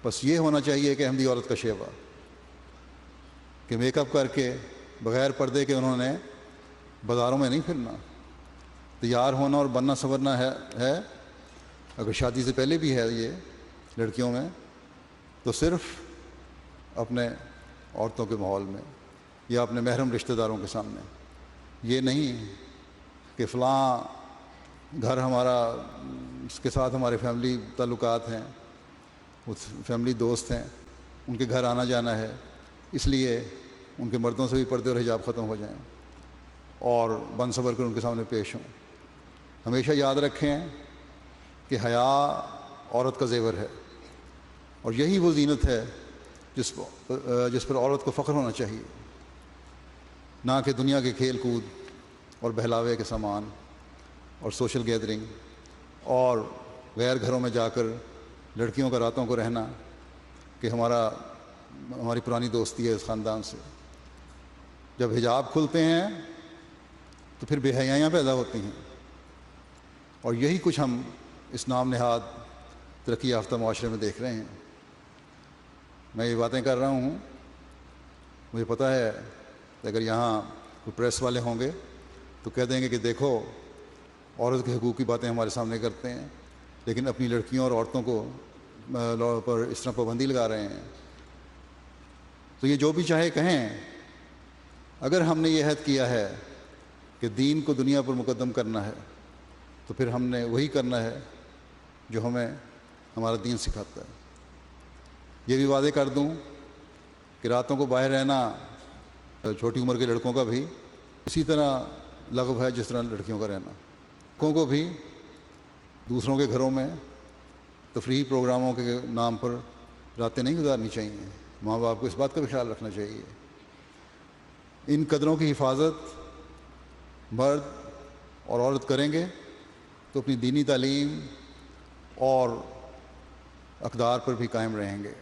بس یہ ہونا چاہیے کہ احمدی عورت کا شیوا کہ میک اپ کر کے بغیر پردے کے انہوں نے بازاروں میں نہیں پھرنا. تیار ہونا اور بننا سنورنا ہے اگر شادی سے پہلے بھی ہے یہ لڑکیوں میں تو صرف اپنے عورتوں کے ماحول میں یا اپنے محرم رشتہ داروں کے سامنے. یہ نہیں کہ فلاں گھر ہمارا اس کے ساتھ ہمارے فیملی تعلقات ہیں، فیملی دوست ہیں، ان کے گھر آنا جانا ہے، اس لیے ان کے مردوں سے بھی پردے اور حجاب ختم ہو جائیں اور بن سنور کر ان کے سامنے پیش ہوں. ہمیشہ یاد رکھیں کہ حیا عورت کا زیور ہے اور یہی وہ زینت ہے جس پر عورت کو فخر ہونا چاہیے، نہ کہ دنیا کے کھیل کود اور بہلاوے کے سامان اور سوشل گیدرنگ اور غیر گھروں میں جا کر لڑکیوں کا راتوں کو رہنا کہ ہماری پرانی دوستی ہے اس خاندان سے. جب حجاب کھلتے ہیں تو پھر بے حیائیاں پیدا ہوتی ہیں اور یہی کچھ ہم اس نام نہاد ترقی یافتہ معاشرے میں دیکھ رہے ہیں. میں یہ باتیں کر رہا ہوں، مجھے پتہ ہے کہ اگر یہاں کوئی پریس والے ہوں گے تو کہہ دیں گے کہ دیکھو عورت کے حقوق کی باتیں ہمارے سامنے کرتے ہیں لیکن اپنی لڑکیوں اور عورتوں کو پر اس طرح پابندی لگا رہے ہیں. تو یہ جو بھی چاہے کہیں، اگر ہم نے یہ عہد کیا ہے کہ دین کو دنیا پر مقدم کرنا ہے تو پھر ہم نے وہی کرنا ہے جو ہمیں ہمارا دین سکھاتا ہے. یہ بھی وعدے کر دوں کہ راتوں کو باہر رہنا چھوٹی عمر کے لڑکوں کا بھی اسی طرح لغو ہے جس طرح لڑکیوں کا رہنا. لڑکوں کو بھی دوسروں کے گھروں میں تفریحی پروگراموں کے نام پر راتیں نہیں گزارنی چاہیے. ماں باپ کو اس بات کا بھی خیال رکھنا چاہیے. ان قدروں کی حفاظت مرد اور عورت کریں گے تو اپنی دینی تعلیم اور اقدار پر بھی قائم رہیں گے.